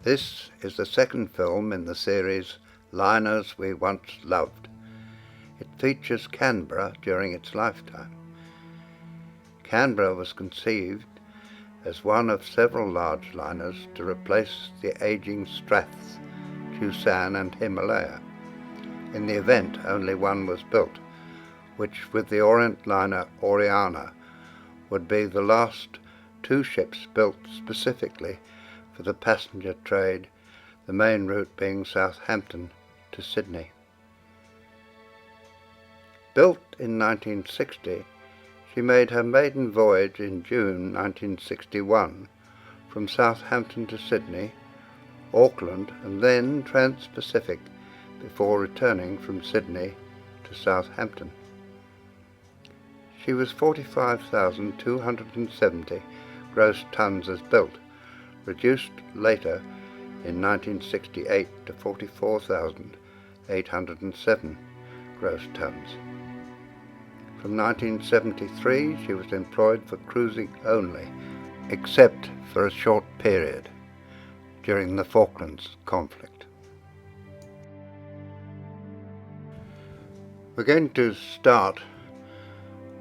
This is the second film in the series Liners We Once Loved. It features Canberra during its lifetime. Canberra was conceived as one of several large liners to replace the ageing Straths, Chusan and Himalaya. In the event, only one was built, which with the Orient liner Oriana would be the last two ships built specifically for the passenger trade, the main route being Southampton to Sydney. Built in 1960, she made her maiden voyage in June 1961 from Southampton to Sydney, Auckland and then Trans-Pacific before returning from Sydney to Southampton. She was 45,270 gross tonnes as built, reduced later in 1968 to 44,807 gross tonnes. From 1973 she was employed for cruising only, except for a short period during the Falklands conflict. We're going to start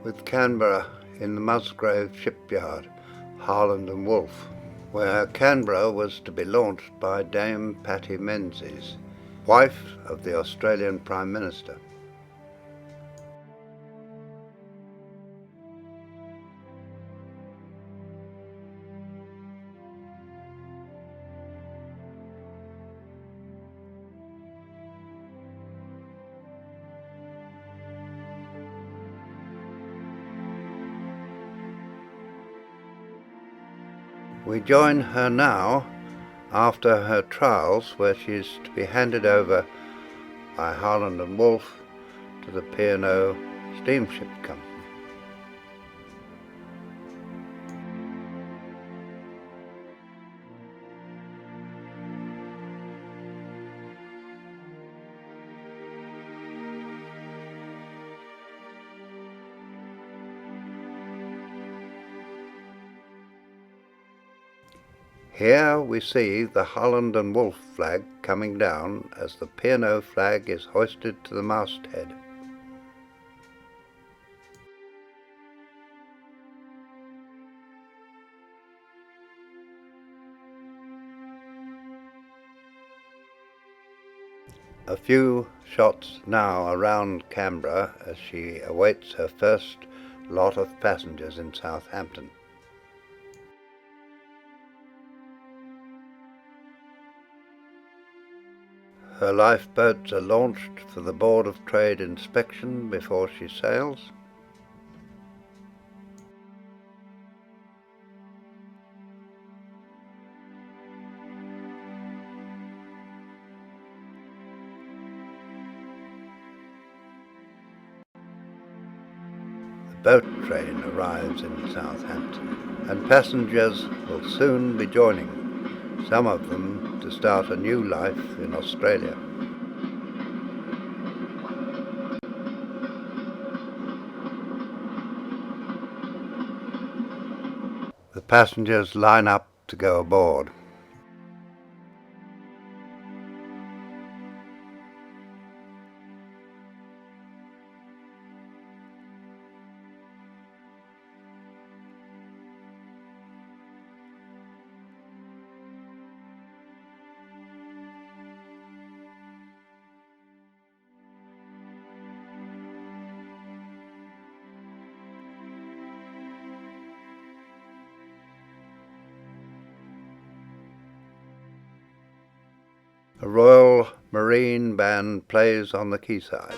with Canberra in the Musgrave shipyard, Harland and Wolff, where Canberra was to be launched by Dame Patty Menzies, wife of the Australian Prime Minister. We join her now after her trials, where she is to be handed over by Harland and Wolff to the P&O Steamship Company. Here we see the Harland and Wolff flag coming down as the P&O flag is hoisted to the masthead. A few shots now around Canberra as she awaits her first lot of passengers in Southampton. Her lifeboats are launched for the Board of Trade inspection before she sails. The boat train arrives in Southampton, and passengers will soon be joining, some of them to start a new life in Australia. The passengers line up to go aboard. A Royal Marine band plays on the quayside.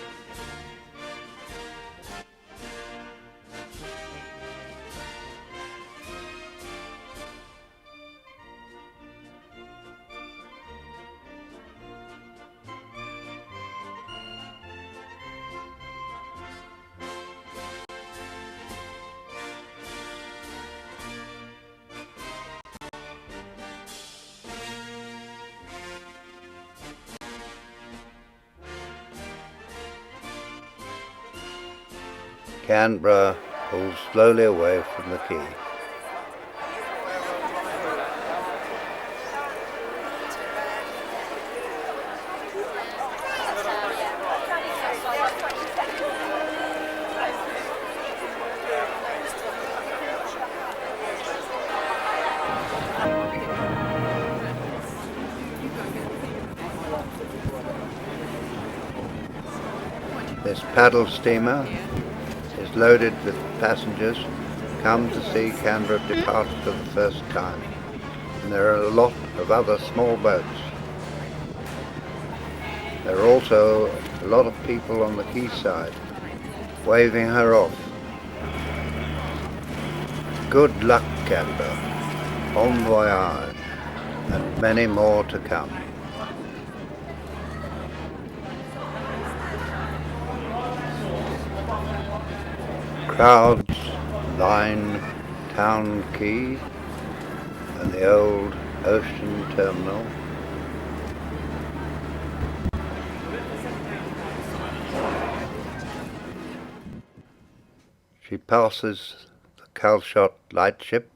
Canberra pulls slowly away from the quay. This paddle steamer is loaded with passengers come to see Canberra depart for the first time. And there are a lot of other small boats. There are also a lot of people on the quayside waving her off. Good luck, Canberra, bon voyage, and many more to come. Crowds line Town Quay and the old ocean terminal. She passes the Calshot lightship.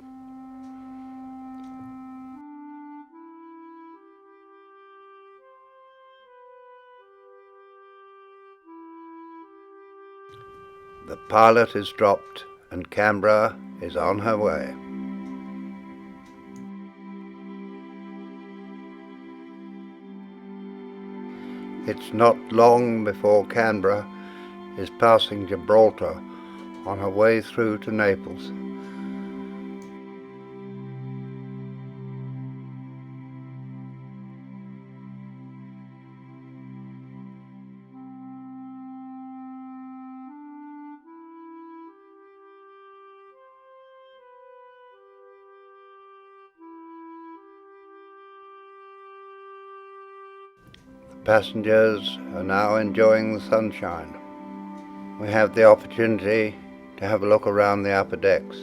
The pilot is dropped and Canberra is on her way. It's not long before Canberra is passing Gibraltar on her way through to Naples. Passengers are now enjoying the sunshine. We have the opportunity to have a look around the upper decks.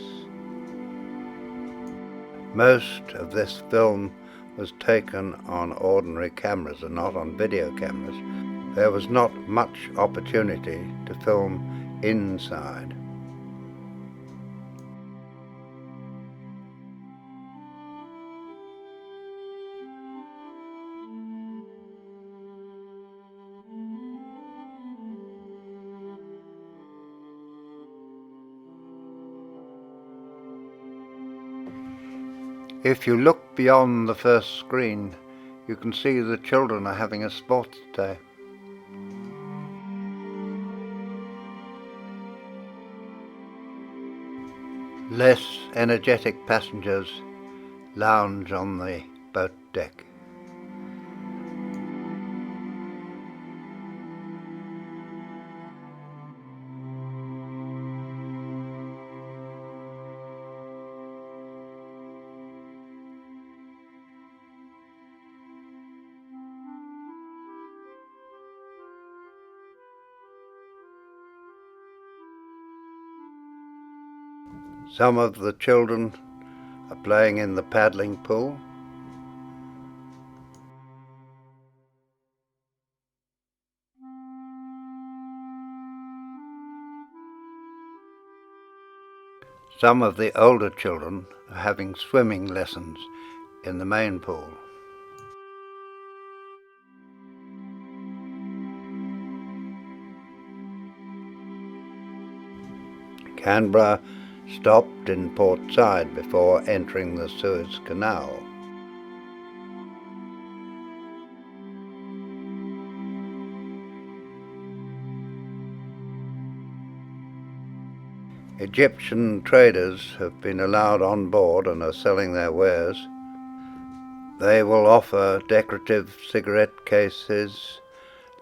Most of this film was taken on ordinary cameras and not on video cameras. There was not much opportunity to film inside. If you look beyond the first screen, you can see the children are having a sports day. Less energetic passengers lounge on the boat deck. Some of the children are playing in the paddling pool. Some of the older children are having swimming lessons in the main pool. Canberra stopped in port side before entering the Suez Canal. Egyptian traders have been allowed on board and are selling their wares. They will offer decorative cigarette cases,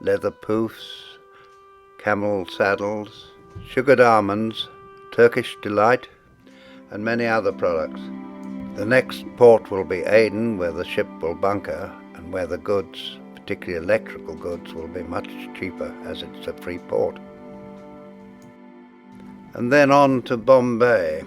leather poufs, camel saddles, sugared almonds, Turkish delight, and many other products. The next port will be Aden, where the ship will bunker and where the goods, particularly electrical goods, will be much cheaper as it's a free port. And then on to Bombay.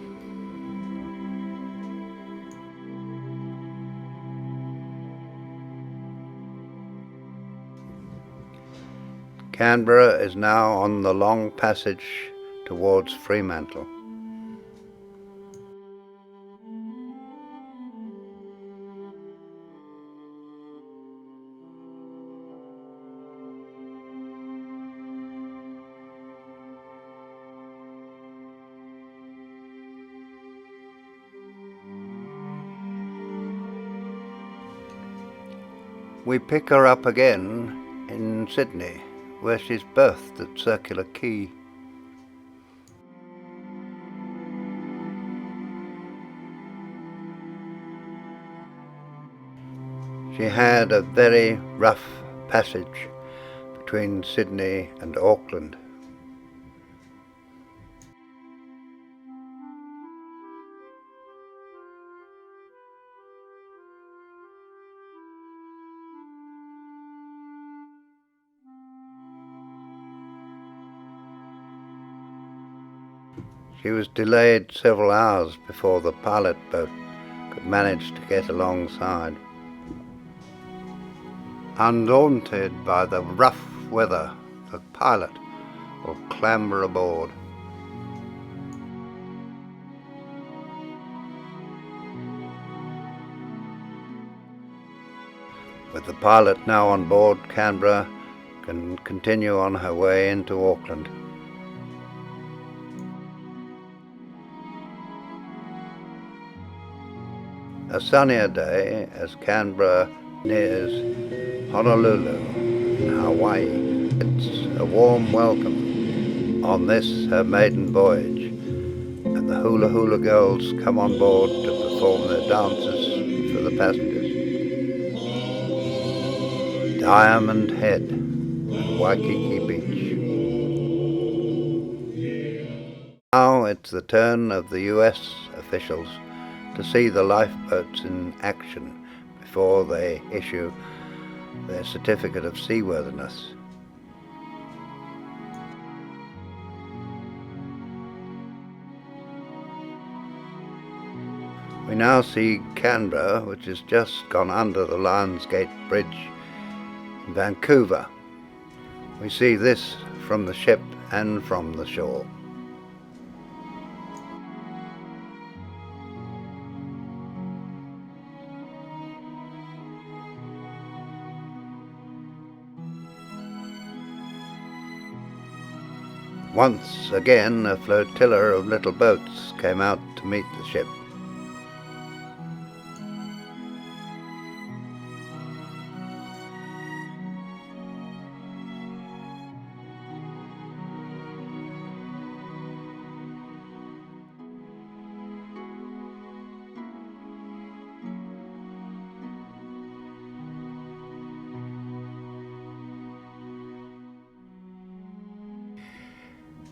Canberra is now on the long passage towards Fremantle. We pick her up again in Sydney, where she's berthed at Circular Quay. She had a very rough passage between Sydney and Auckland. She was delayed several hours before the pilot boat could manage to get alongside. Undaunted by the rough weather, the pilot will clamber aboard. With the pilot now on board, Canberra can continue on her way into Auckland. A sunnier day as Canberra nears Honolulu in Hawaii. It's a warm welcome on this her maiden voyage, and the hula hula girls come on board to perform their dances for the passengers. Diamond Head and Waikiki Beach. Now it's the turn of the US officials to see the lifeboats in action before they issue their certificate of seaworthiness. We now see Canberra, which has just gone under the Lions Gate Bridge in Vancouver. We see this from the ship and from the shore. Once again a flotilla of little boats came out to meet the ship.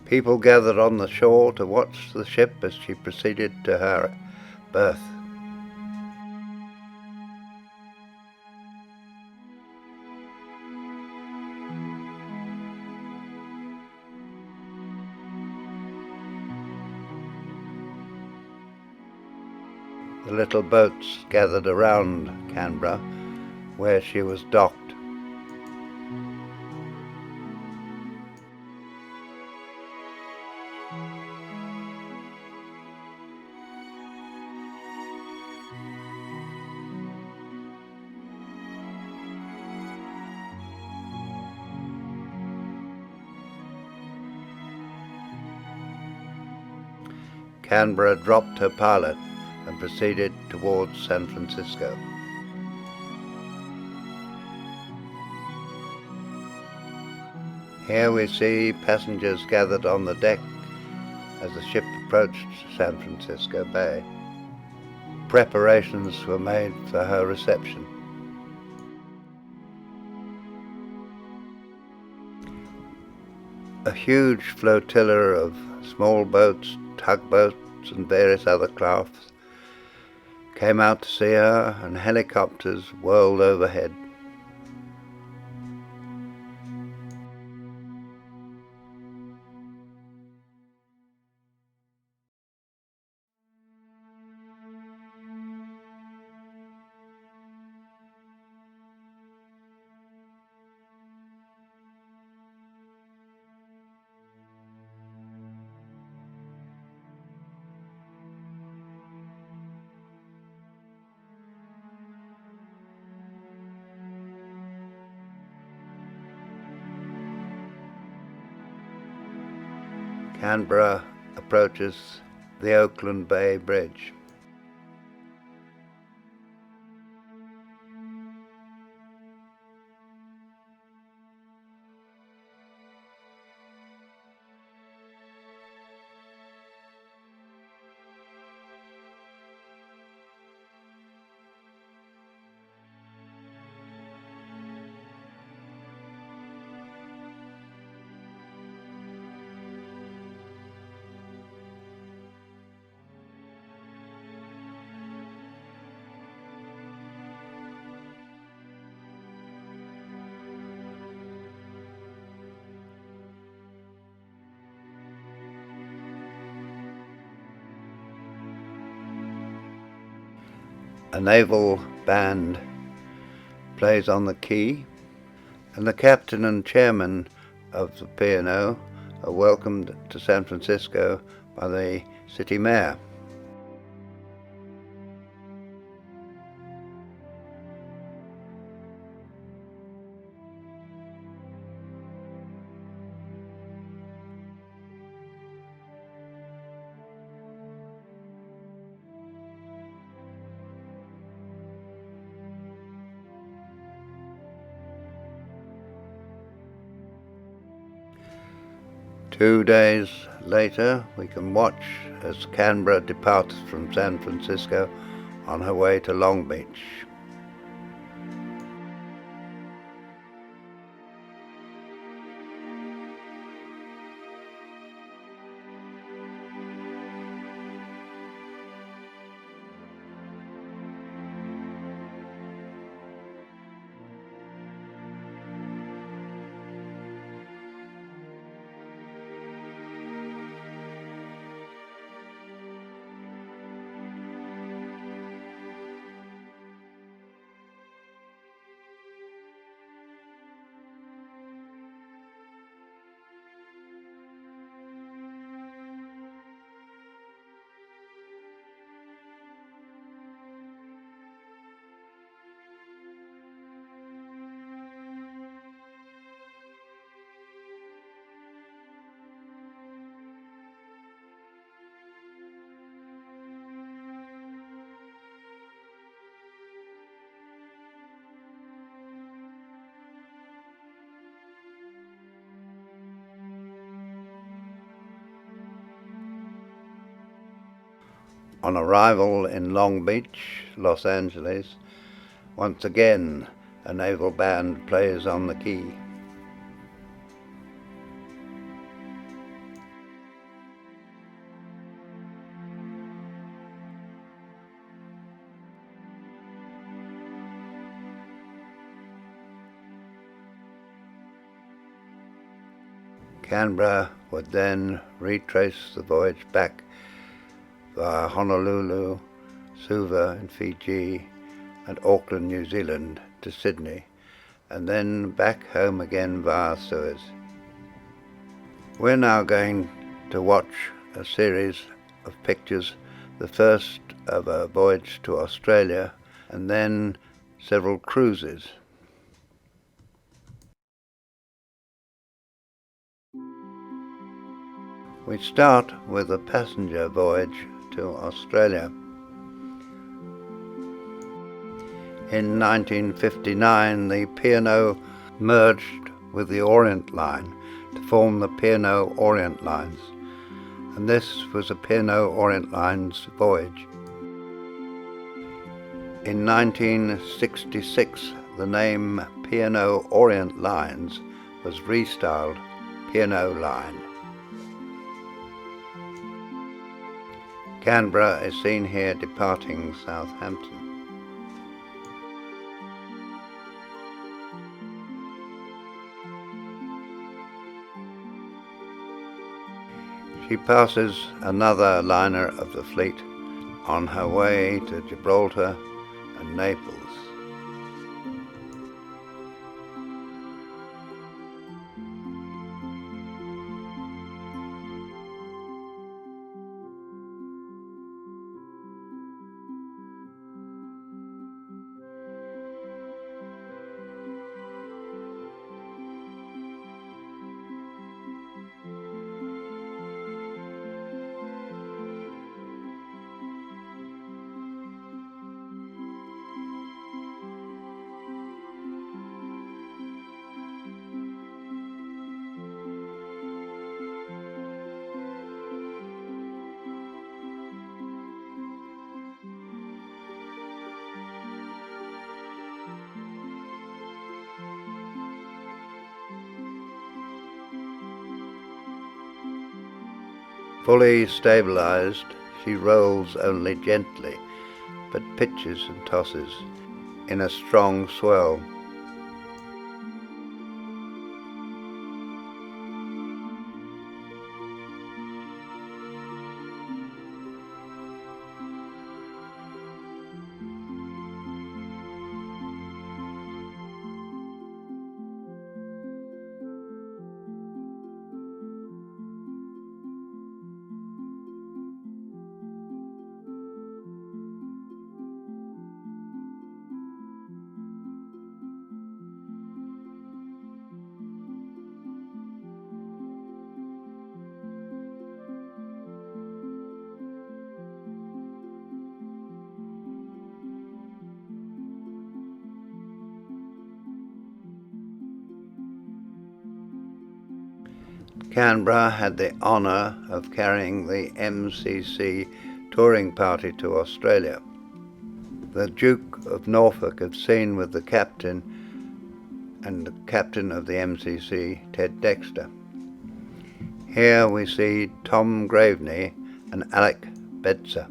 People gathered on the shore to watch the ship as she proceeded to her berth. The little boats gathered around Canberra, where she was docked. Canberra dropped her pilot and proceeded towards San Francisco. Here we see passengers gathered on the deck as the ship approached San Francisco Bay. Preparations were made for her reception. A huge flotilla of small boats, tugboats and various other crafts came out to see her, and helicopters whirled overhead. Canberra approaches the Oakland Bay Bridge. A naval band plays on the quay, and the captain and chairman of the P&O are welcomed to San Francisco by the city mayor. Two days later, we can watch as Canberra departs from San Francisco on her way to Long Beach. On arrival in Long Beach, Los Angeles, once again a naval band plays on the quay. Canberra would then retrace the voyage back via Honolulu, Suva in Fiji, and Auckland, New Zealand to Sydney, and then back home again via Suez. We're now going to watch a series of pictures, the first of a voyage to Australia, and then several cruises. We start with a passenger voyage to Australia. In 1959, the P&O merged with the Orient Line to form the P&O Orient Lines, and this was a P&O Orient Lines voyage. In 1966, the name P&O Orient Lines was restyled P&O Line. Canberra is seen here departing Southampton. She passes another liner of the fleet on her way to Gibraltar and Naples. Fully stabilized, she rolls only gently, but pitches and tosses in a strong swell. Canberra had the honour of carrying the MCC touring party to Australia. The Duke of Norfolk is seen with the captain and the captain of the MCC, Ted Dexter. Here we see Tom Graveney and Alec Bedser.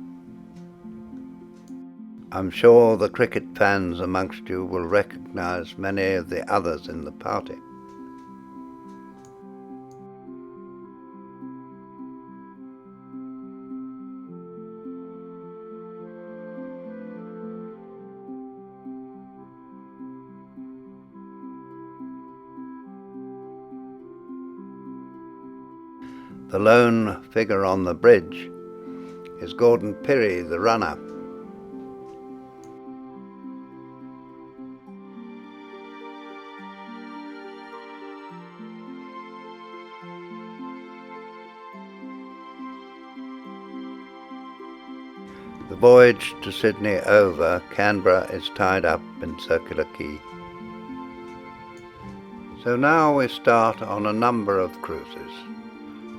I'm sure the cricket fans amongst you will recognise many of the others in the party. The lone figure on the bridge is Gordon Pirrie, the runner. The voyage to Sydney over, Canberra is tied up in Circular Quay. So now we start on a number of cruises.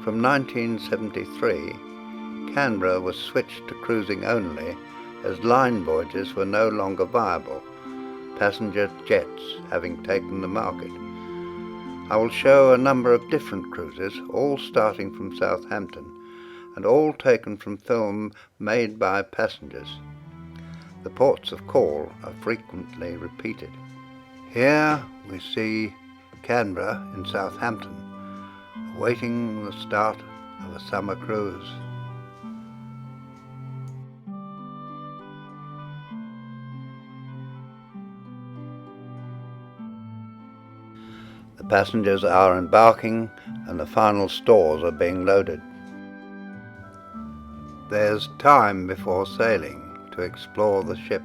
From 1973, Canberra was switched to cruising only as line voyages were no longer viable, passenger jets having taken the market. I will show a number of different cruises, all starting from Southampton, and all taken from film made by passengers. The ports of call are frequently repeated. Here we see Canberra in Southampton, awaiting the start of a summer cruise. The passengers are embarking and the final stores are being loaded. There's time before sailing to explore the ship.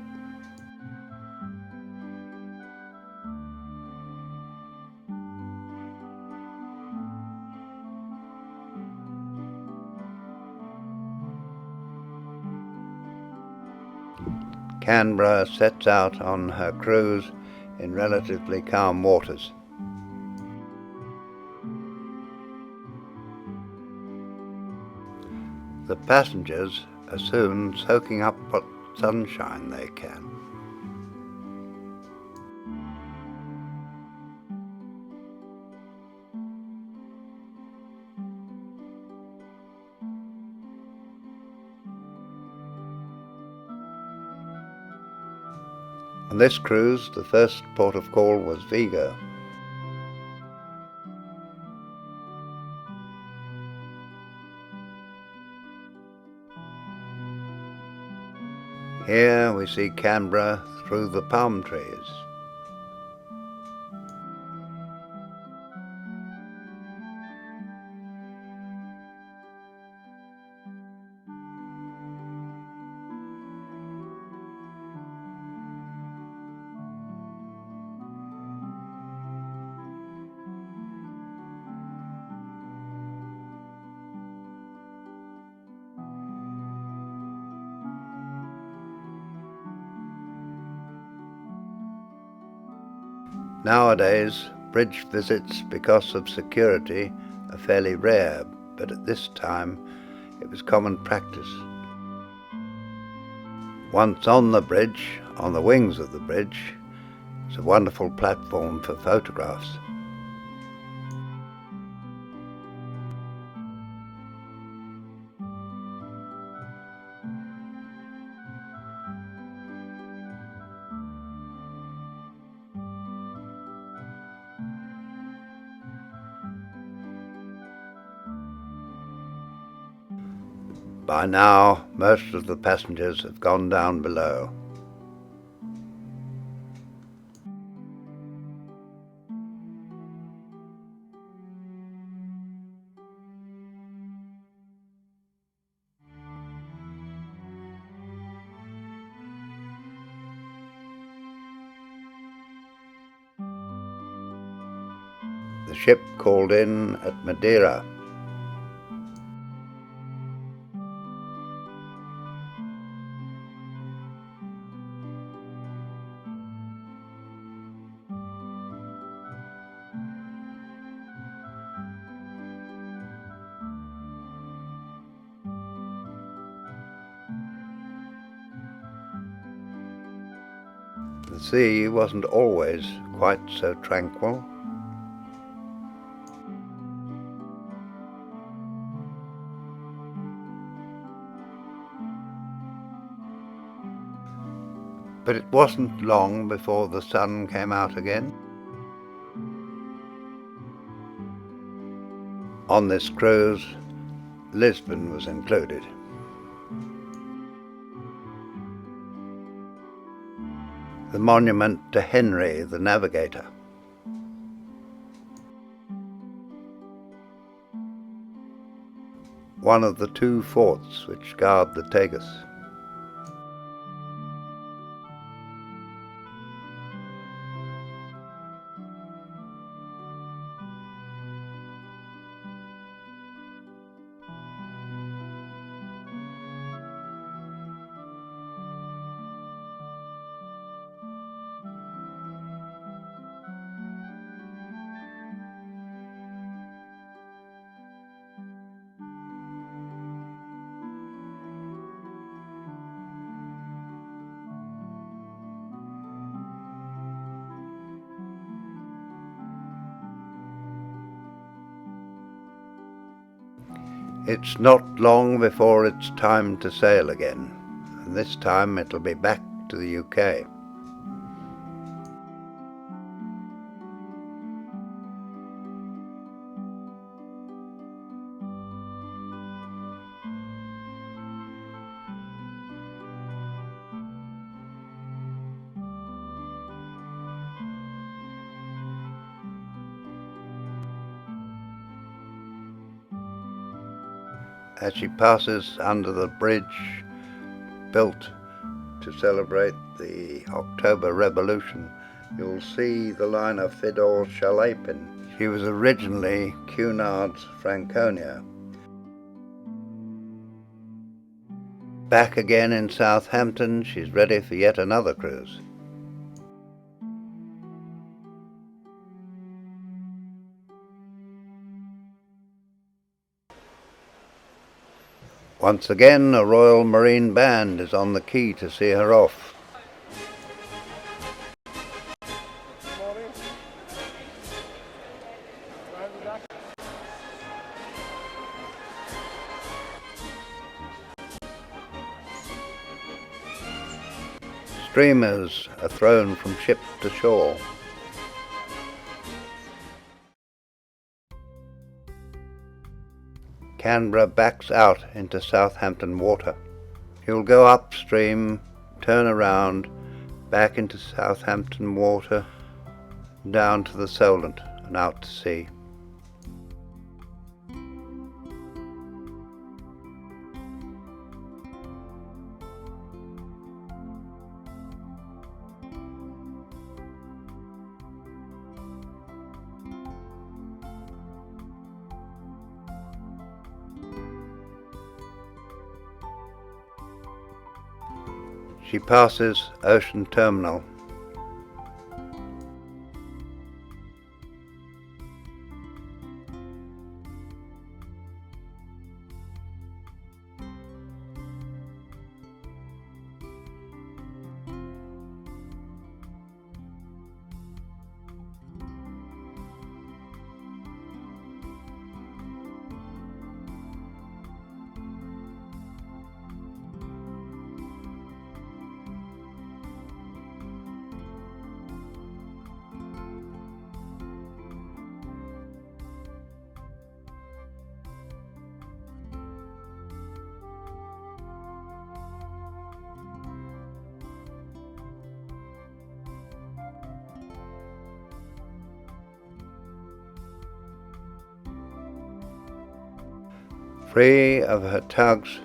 Canberra sets out on her cruise in relatively calm waters. The passengers are soon soaking up what sunshine they can. On this cruise, the first port of call was Vigo. Here we see Canberra through the palm trees. Nowadays, bridge visits because of security are fairly rare, but at this time it was common practice. Once on the bridge, on the wings of the bridge, is a wonderful platform for photographs. By now, most of the passengers have gone down below. The ship called in at Madeira. The sea wasn't always quite so tranquil. But it wasn't long before the sun came out again. On this cruise, Lisbon was included. The monument to Henry the Navigator. One of the two forts which guard the Tagus. It's not long before it's time to sail again, and this time it'll be back to the UK. As she passes under the bridge built to celebrate the October Revolution, you'll see the liner Fidor Chalepin. She was originally Cunard's Franconia. Back again in Southampton, she's ready for yet another cruise. Once again, a Royal Marine Band is on the quay to see her off. Streamers are thrown from ship to shore. Canberra backs out into Southampton water. You'll go upstream, turn around, back into Southampton water, down to the Solent and out to sea. She passes Ocean Terminal. Free of her tugs,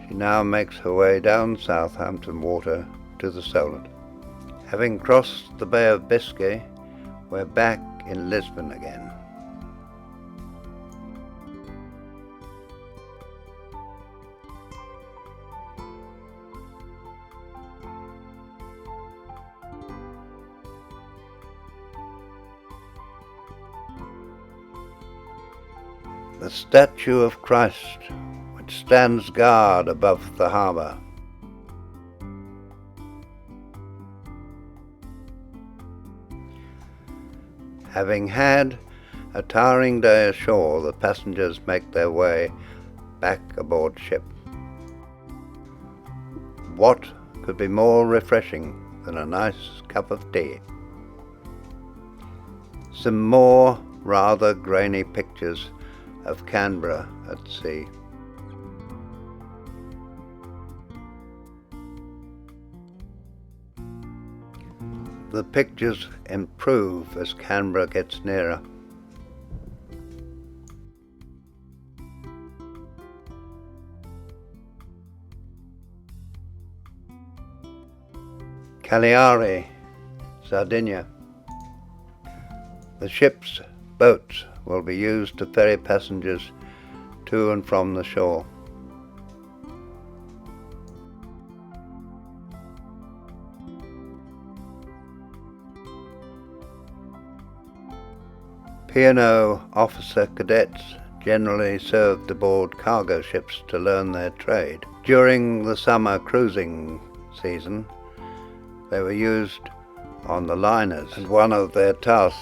she now makes her way down Southampton water to the Solent. Having crossed the Bay of Biscay, we're back in Lisbon again. The statue of Christ, which stands guard above the harbour. Having had a tiring day ashore, the passengers make their way back aboard ship. What could be more refreshing than a nice cup of tea? Some more rather grainy pictures of Canberra at sea. The pictures improve as Canberra gets nearer. Cagliari, Sardinia. The ship's boats will be used to ferry passengers to and from the shore. P&O officer cadets generally served aboard cargo ships to learn their trade. During the summer cruising season, they were used on the liners, and one of their tasks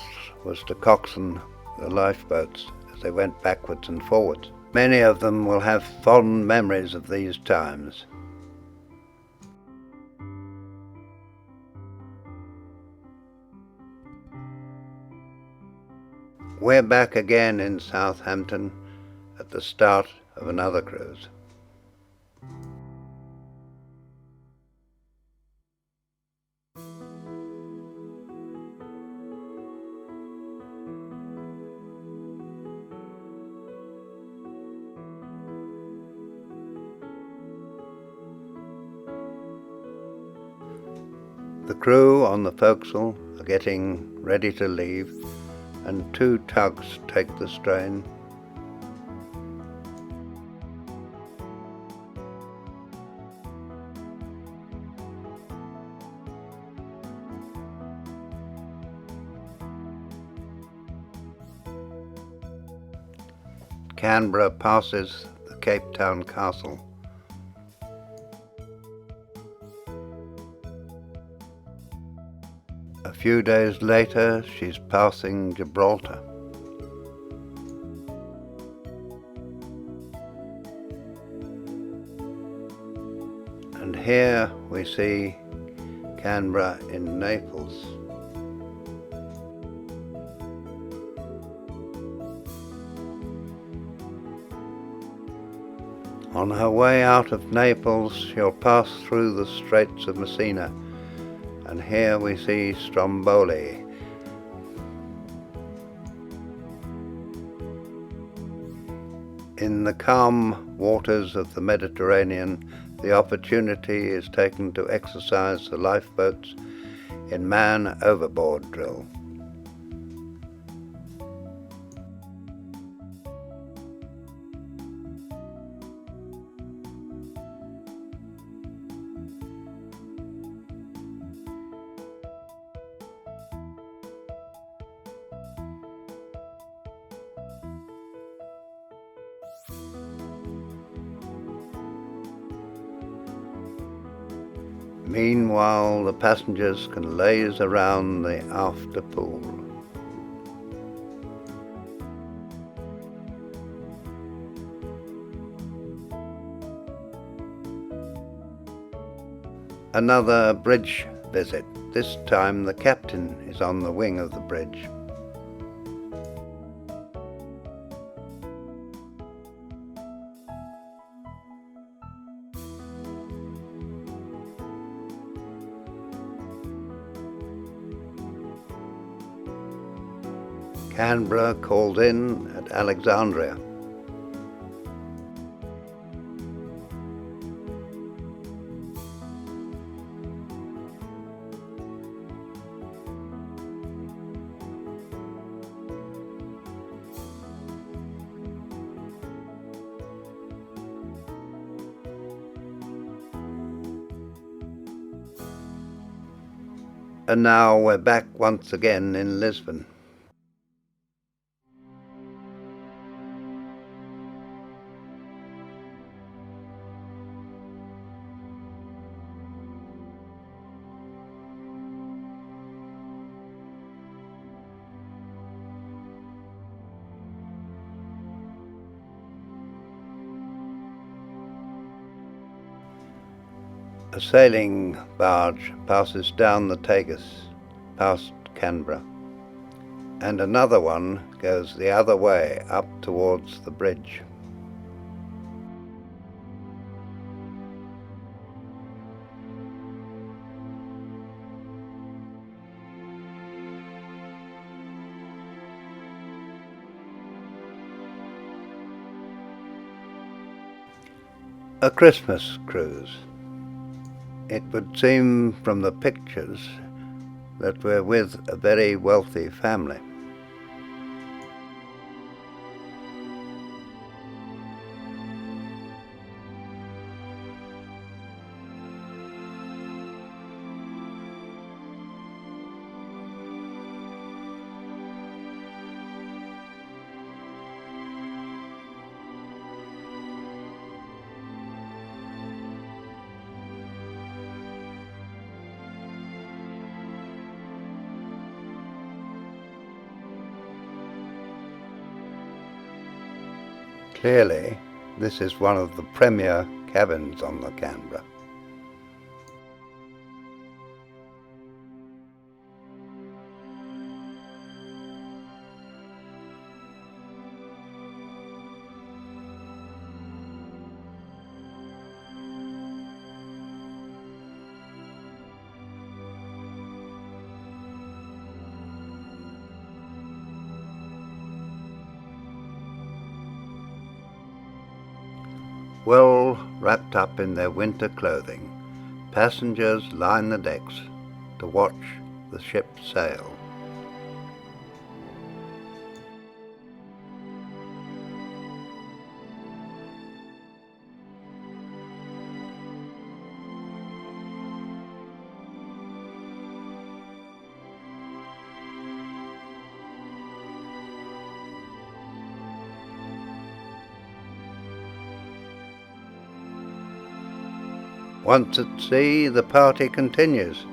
was to coxswain the lifeboats as they went backwards and forwards. Many of them will have fond memories of these times. We're back again in Southampton at the start of another cruise. The crew on the forecastle are getting ready to leave, and 2 tugs take the strain. Canberra passes the Cape Town Castle. A few days later, she's passing Gibraltar. And here we see Canberra in Naples. On her way out of Naples, she'll pass through the Straits of Messina, and here we see Stromboli. In the calm waters of the Mediterranean, the opportunity is taken to exercise the lifeboats in man overboard drill. Meanwhile, the passengers can laze around the after pool. Another bridge visit. This time the captain is on the wing of the bridge. Canberra called in at Alexandria. And now we're back once again in Lisbon. A sailing barge passes down the Tagus past Canberra, and another one goes the other way up towards the bridge. A Christmas cruise. It would seem from the pictures that we're with a very wealthy family. Clearly, this is one of the premier cabins on the Canberra. Well wrapped up in their winter clothing, passengers line the decks to watch the ship sail. Once at sea, the party continues.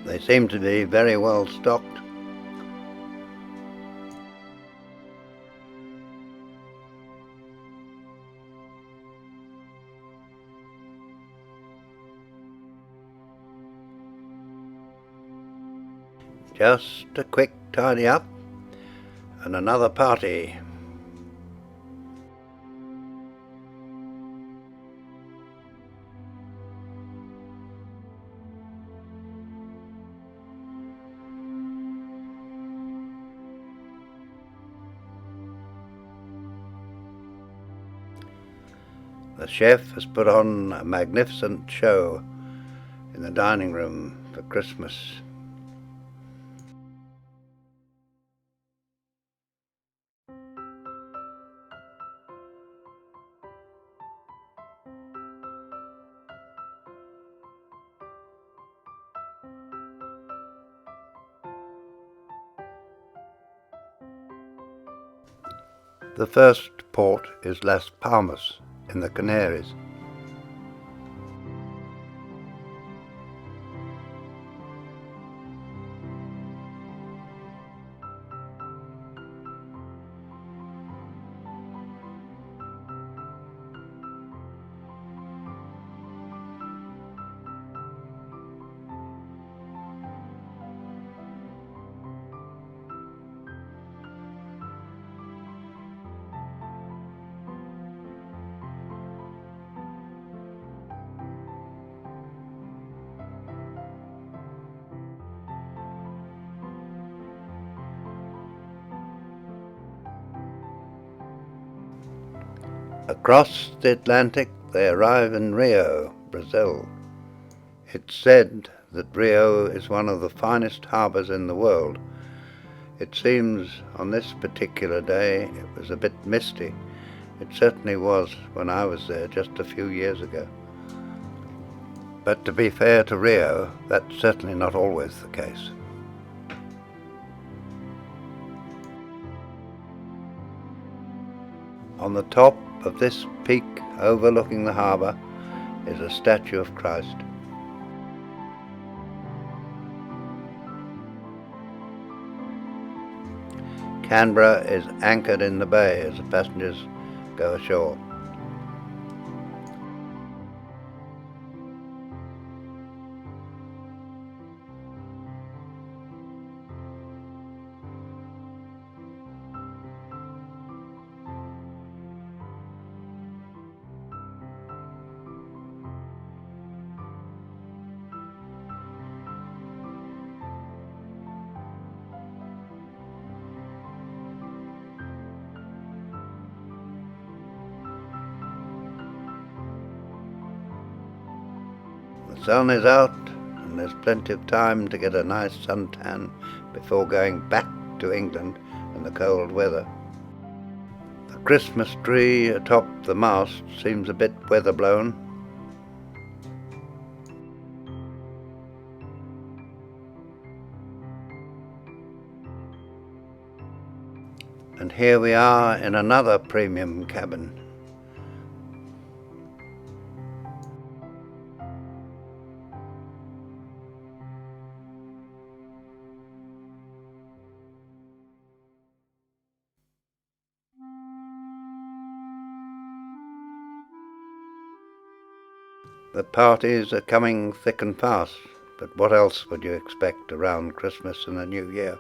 They seem to be very well stocked. Just a quick tidy up and another party. The chef has put on a magnificent show in the dining room for Christmas. The first port is Las Palmas in the Canaries. Across the Atlantic they arrive in Rio, Brazil. It's said that Rio is one of the finest harbours in the world. It seems on this particular day it was a bit misty. It certainly was when I was there just a few years ago. But to be fair to Rio, that's certainly not always the case. On the top of this peak overlooking the harbour is a statue of Christ. Canberra is anchored in the bay as the passengers go ashore. The sun is out and there's plenty of time to get a nice suntan before going back to England in the cold weather. The Christmas tree atop the mast seems a bit weather-blown. And here we are in another premium cabin. The parties are coming thick and fast, but what else would you expect around Christmas and the New Year?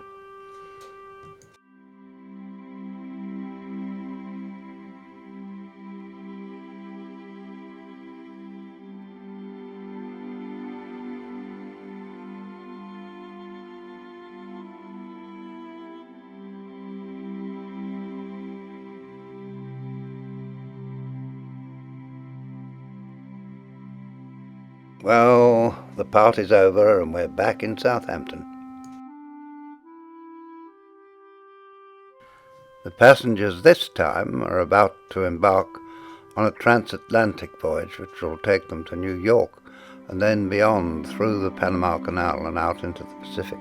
Well, the party's over and we're back in Southampton. The passengers this time are about to embark on a transatlantic voyage which will take them to New York and then beyond through the Panama Canal and out into the Pacific.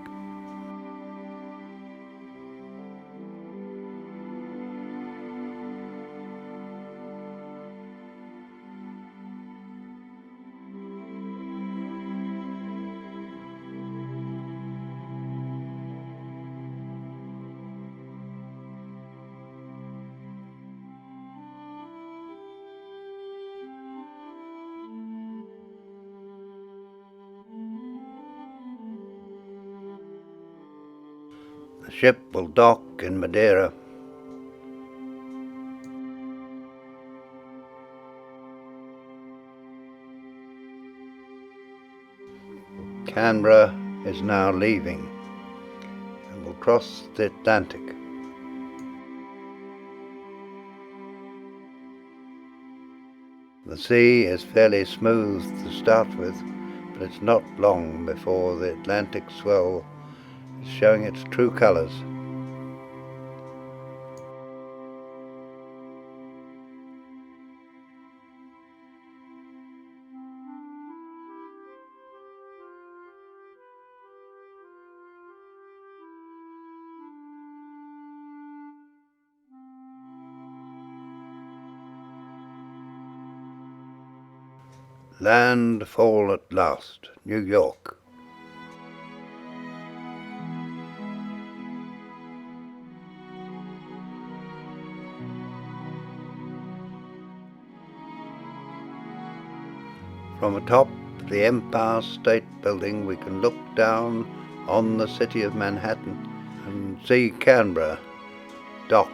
The ship will dock in Madeira. Canberra is now leaving and will cross the Atlantic. The sea is fairly smooth to start with, but it's not long before the Atlantic swell is showing its true colours. Landfall at last, New York. From atop the Empire State Building we can look down on the city of Manhattan and see Canberra docked.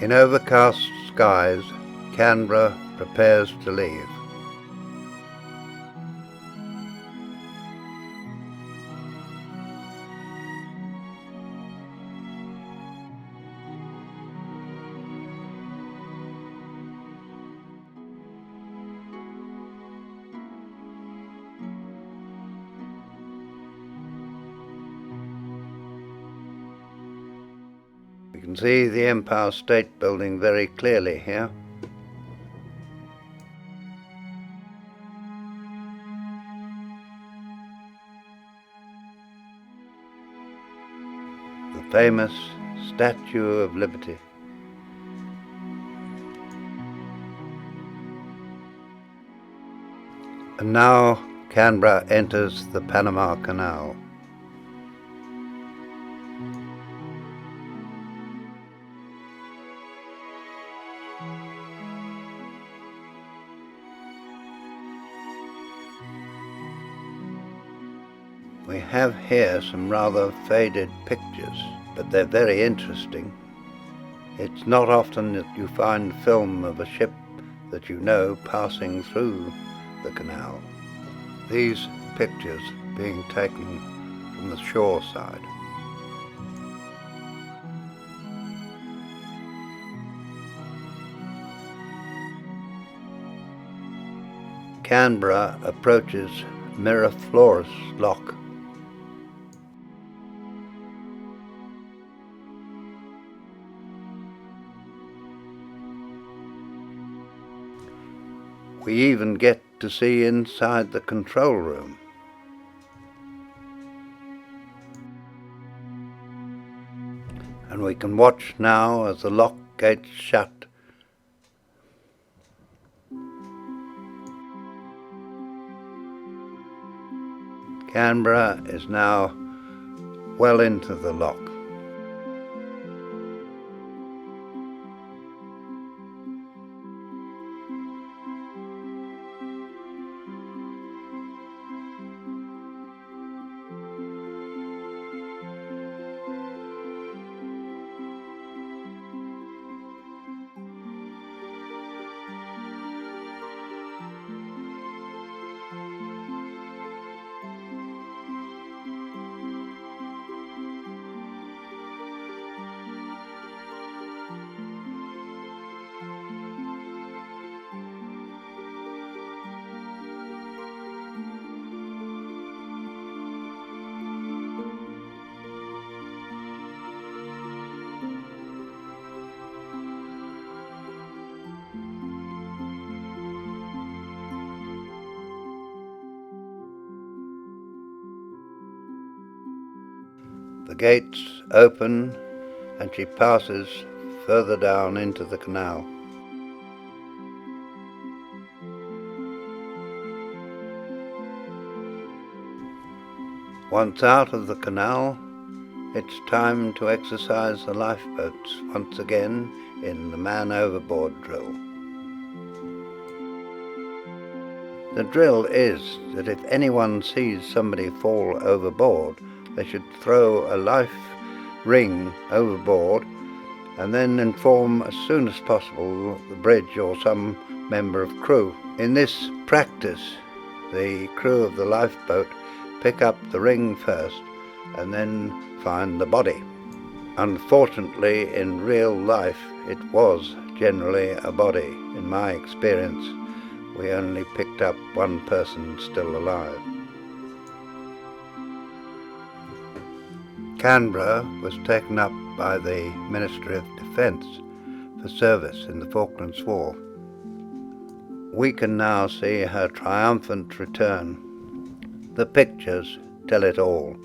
In overcast skies, Canberra prepares to leave. We can see the Empire State Building very clearly here. The famous Statue of Liberty. And now Canberra enters the Panama Canal. We have here some rather faded pictures, but they're very interesting. It's not often that you find film of a ship that you know passing through the canal. These pictures being taken from the shore side. Canberra approaches Miraflores Lock. We even get to see inside the control room. And we can watch now as the lock gates shut. Canberra is now well into the lock. The gates open and she passes further down into the canal. Once out of the canal, it's time to exercise the lifeboats once again in the man overboard drill. The drill is that if anyone sees somebody fall overboard, they should throw a life ring overboard and then inform as soon as possible the bridge or some member of crew. In this practice, the crew of the lifeboat pick up the ring first and then find the body. Unfortunately, in real life, it was generally a body. In my experience, we only picked up one person still alive. Canberra was taken up by the Ministry of Defence for service in the Falklands War. We can now see her triumphant return. The pictures tell it all.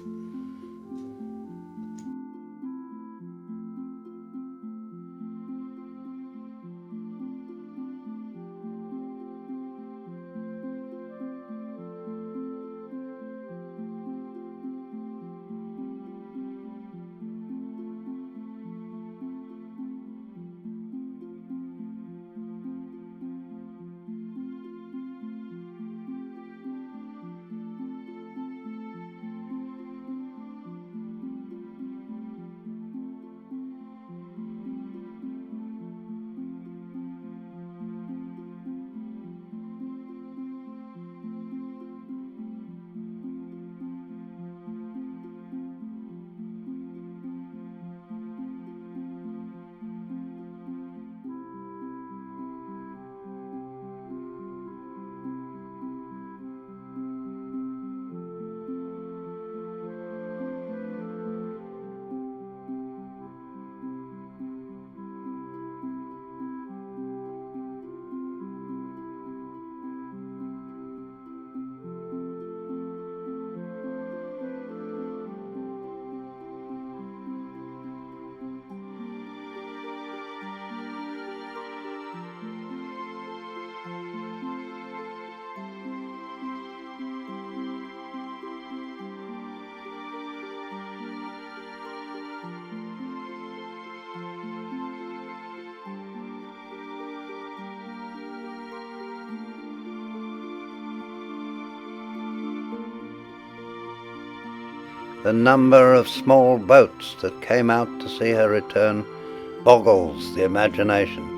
The number of small boats that came out to see her return boggles the imagination.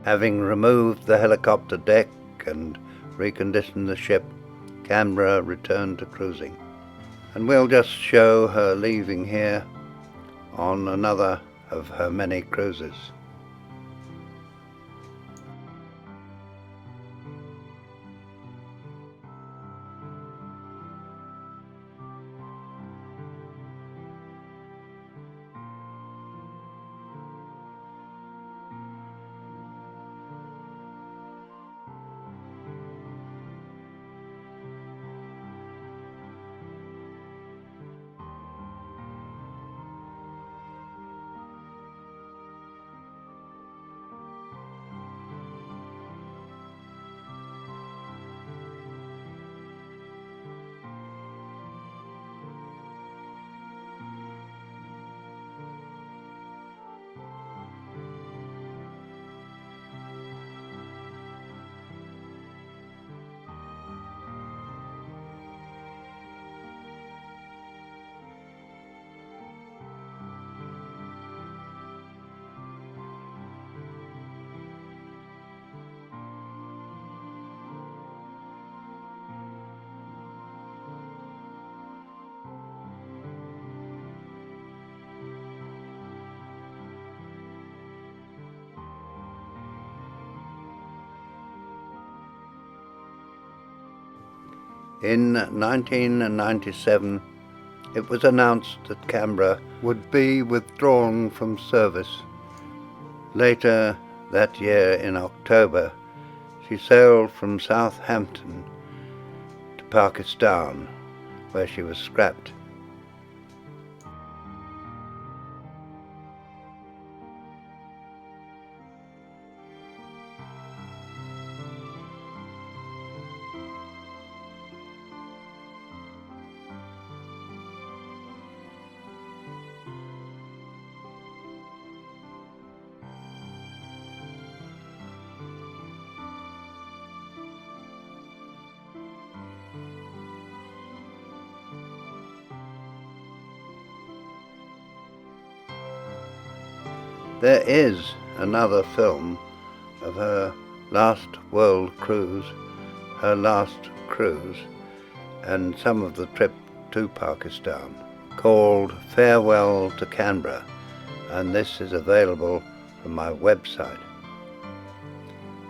Having removed the helicopter deck and reconditioned the ship, Canberra returned to cruising. And we'll just show her leaving here on another of her many cruises. In 1997, it was announced that Canberra would be withdrawn from service. Later that year, in October, she sailed from Southampton to Pakistan, where she was scrapped. There is another film of her last world cruise, her last cruise, and some of the trip to Pakistan, called Farewell to Canberra, and this is available from my website.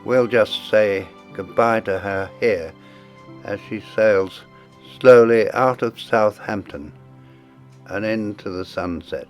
We'll just say goodbye to her here as she sails slowly out of Southampton and into the sunset.